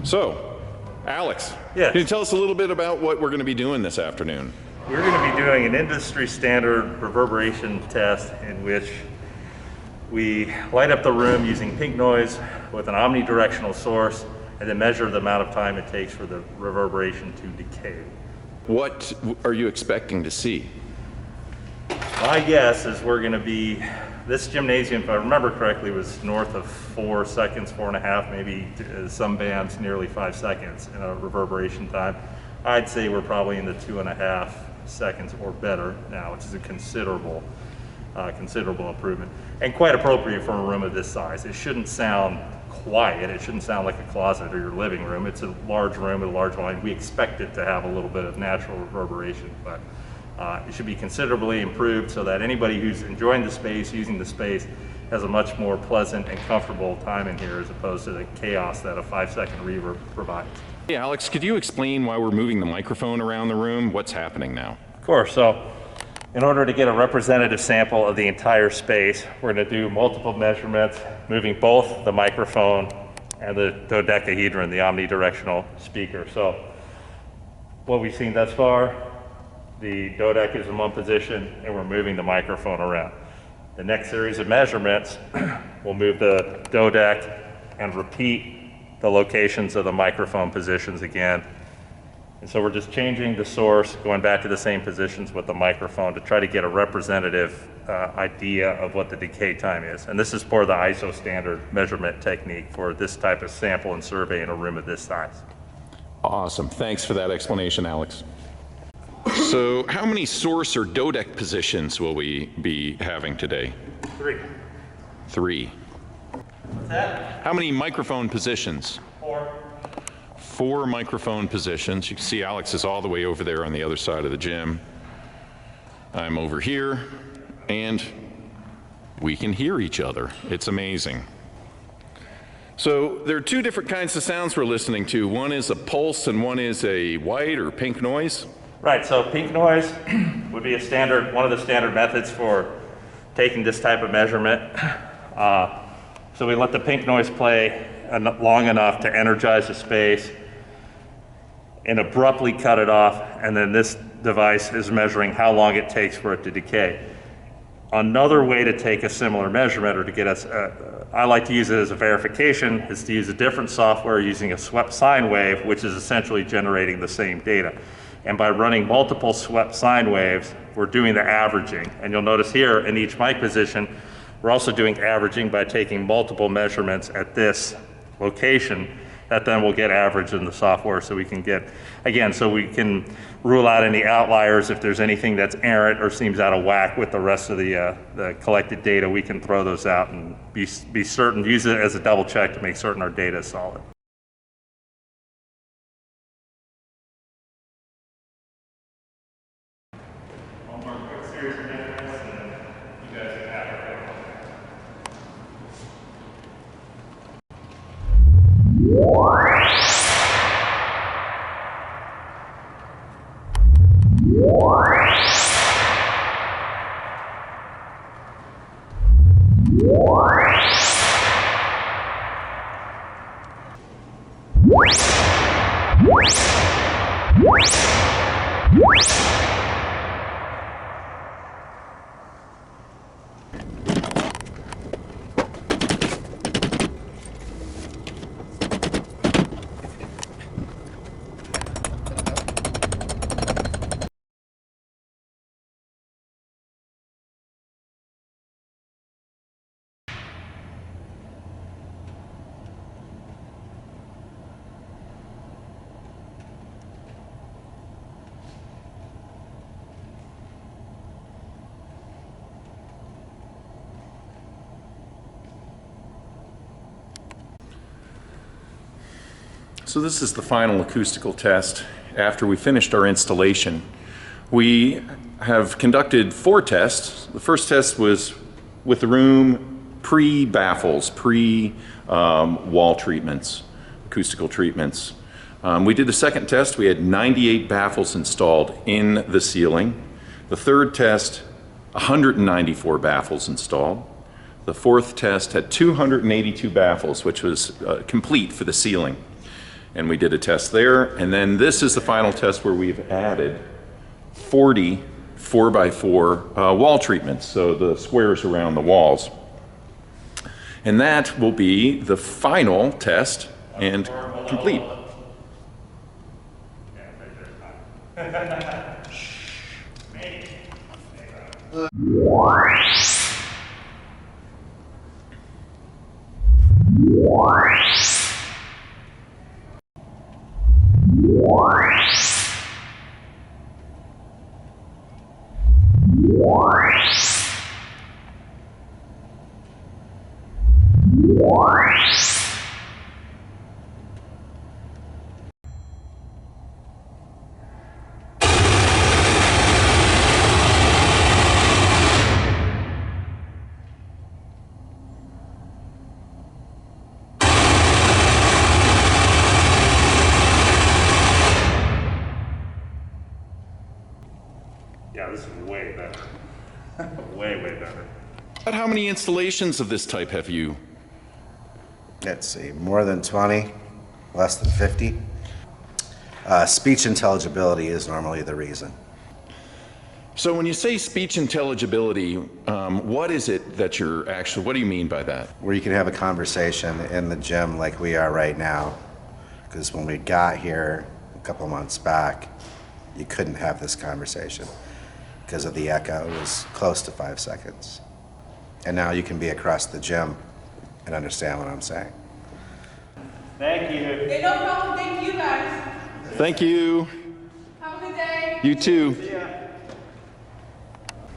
So, Alex, Yes. can you tell us a little bit about what we're going to be doing this afternoon? We're going to be doing an industry standard reverberation test in which we light up the room using pink noise with an omnidirectional source and then measure the amount of time it takes for the reverberation to decay. What are you expecting to see? My guess is we're going to be, this gymnasium, if I remember correctly, was north of 4 seconds, 4.5, maybe some bands nearly 5 seconds in a reverberation time. I'd say we're probably in the 2.5 seconds or better now, which is a considerable improvement and quite appropriate for a room of this size. It shouldn't sound quiet. It shouldn't sound like a closet or your living room. It's a large room with a large volume. We expect it to have a little bit of natural reverberation, but it should be considerably improved so that anybody who's enjoying the space, using the space, has a much more pleasant and comfortable time in here as opposed to the chaos that a 5-second reverb provides. Hey Alex, could you explain why we're moving the microphone around the room? What's happening now? Of course. So in order to get a representative sample of the entire space, we're going to do multiple measurements, moving both the microphone and the dodecahedron, the omnidirectional speaker. So what we've seen thus far, the dodec is in one position and we're moving the microphone around. The next series of measurements, we'll move the dodec and repeat the locations of the microphone positions again. And so we're just changing the source, going back to the same positions with the microphone to try to get a representative idea of what the decay time is. And this is for the ISO standard measurement technique for this type of sample and survey in a room of this size. Awesome. Thanks for that explanation, Alex. So how many source or dodec positions will we be having today? 3. 3. What's that? How many microphone positions? 4. 4 microphone positions. You can see Alex is all the way over there on the other side of the gym. I'm over here, and we can hear each other. It's amazing. So there are 2 different kinds of sounds we're listening to. One is a pulse and one is a white or pink noise. Right, so pink noise would be one of the standard methods for taking this type of measurement. So we let the pink noise play long enough to energize the space and abruptly cut it off, and then this device is measuring how long it takes for it to decay. Another way to take a similar measurement, or to get us, I like to use it as a verification, is to use a different software using a swept sine wave, which is essentially generating the same data. And by running multiple swept sine waves, we're doing the averaging. And you'll notice here in each mic position, we're also doing averaging by taking multiple measurements at this location that then will get averaged in the software, so we can get, again, so we can rule out any outliers. If there's anything that's errant or seems out of whack with the rest of the collected data, we can throw those out and be certain, use it as a double check to make certain our data is solid. One more quick series of measurements, and then you guys can have it. So this is the final acoustical test after we finished our installation. We have conducted 4 tests. The first test was with the room pre-baffles, pre-wall treatments, acoustical treatments. We did the second test. We had 98 baffles installed in the ceiling. The third test, 194 baffles installed. The fourth test had 282 baffles, which was complete for the ceiling. and we did a test there. And then this is the final test where we've added 40 4x4 wall treatments, so the squares around the walls. And that will be the final test and complete. Yeah, this is way better. Way better. But how many installations of this type have you? Let's see, more than 20, less than 50. Speech intelligibility is normally the reason. So when you say speech intelligibility, what is it that you're actually, what do you mean by that? Where you can have a conversation in the gym like we are right now. Because when we got here a couple months back, you couldn't have this conversation because of the echo. It was close to 5 seconds. And now you can be across the gym and understand what I'm saying. Thank you. Hey, no problem. Thank you guys. Thank you. Have a good day. You too.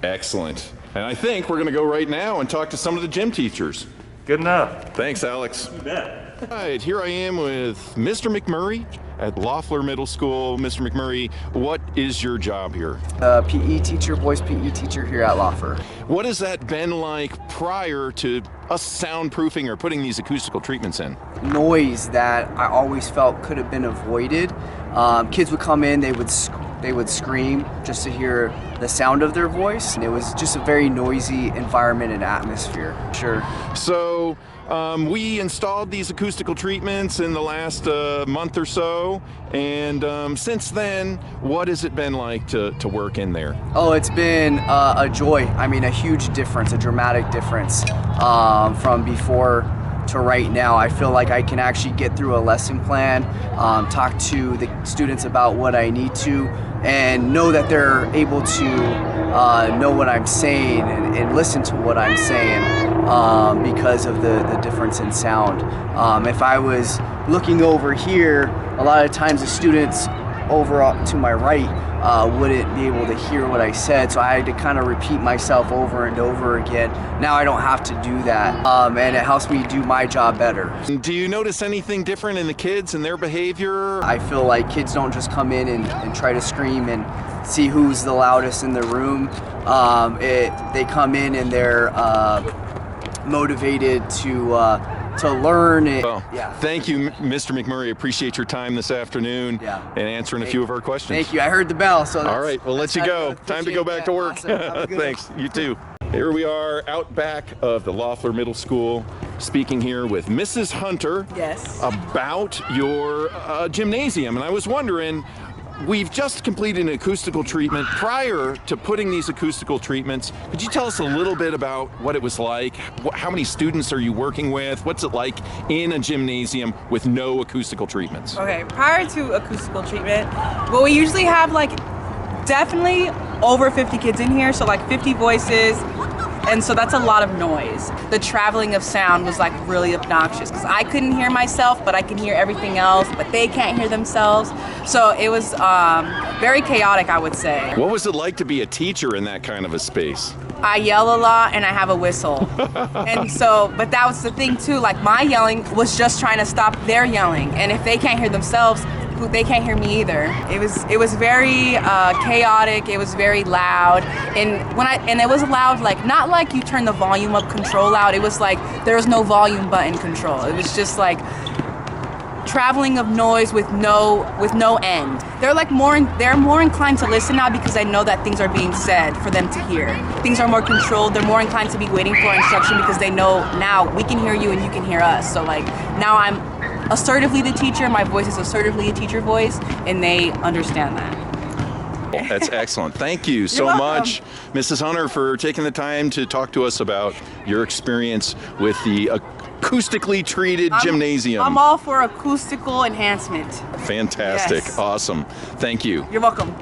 Excellent. And I think we're going to go right now and talk to some of the gym teachers. Good enough. Thanks, Alex. You bet. All right, here I am with Mr. McMurray at Lauffer Middle School. Mr. McMurray, what is your job here? PE teacher, voice PE teacher here at Lauffer. What has that been like prior to us soundproofing or putting these acoustical treatments in? Noise that I always felt could have been avoided. Kids would come in, they would scream just to hear the sound of their voice, and it was just a very noisy environment and atmosphere. Sure. So we installed these acoustical treatments in the last month or so, and since then, what has it been like to work in there? Oh, it's been a joy. I mean, a huge difference, a dramatic difference from before to right now. I feel like I can actually get through a lesson plan, talk to the students about what I need to, and know that they're able to know what I'm saying and listen to what I'm saying because of the difference in sound. If I was looking over here, a lot of times the students over to my right wouldn't be able to hear what I said, so I had to kind of repeat myself over and over again. Now I don't have to do that, and it helps me do my job better. Do you notice anything different in the kids and their behavior? I feel like kids don't just come in and try to scream and see who's the loudest in the room. They come in and they're motivated to learn it. Well, yeah. Thank you, Mr. McMurray. Appreciate your time this afternoon and answering a few of our questions. Thank you. I heard the bell. So all right, we'll let you go. Time to go back to work. Awesome. Thanks. You too. Here we are out back of the Lauffer Middle School, speaking here with Mrs. Hunter about your gymnasium. And I was wondering, we've just completed an acoustical treatment. Prior to putting these acoustical treatments, could you tell us a little bit about what it was like? How many students are you working with? What's it like in a gymnasium with no acoustical treatments? Okay, prior to acoustical treatment, well, we usually have like definitely over 50 kids in here, so like 50 voices, and so that's a lot of noise. The traveling of sound was like really obnoxious because I couldn't hear myself, but I can hear everything else, but they can't hear themselves. So it was very chaotic, I would say. What was it like to be a teacher in that kind of a space? I yell a lot and I have a whistle. And so, but that was the thing too, like my yelling was just trying to stop their yelling. And if they can't hear themselves, they can't hear me either. It was very chaotic. It was very loud, and it was loud, like not like you turn the volume up control out. It was like there was no volume button control. It was just like traveling of noise with no end. They're more inclined to listen now because I know that things are being said for them to hear. Things are more controlled. They're more inclined to be waiting for instruction because they know now we can hear you and you can hear us. So like now I'm assertively the teacher, my voice is assertively a teacher voice, and they understand that. That's excellent. Thank you so welcome. much, Mrs. Hunter, for taking the time to talk to us about your experience with the acoustically treated gymnasium. I'm all for acoustical enhancement. Fantastic. Yes. Awesome. Thank you. You're welcome.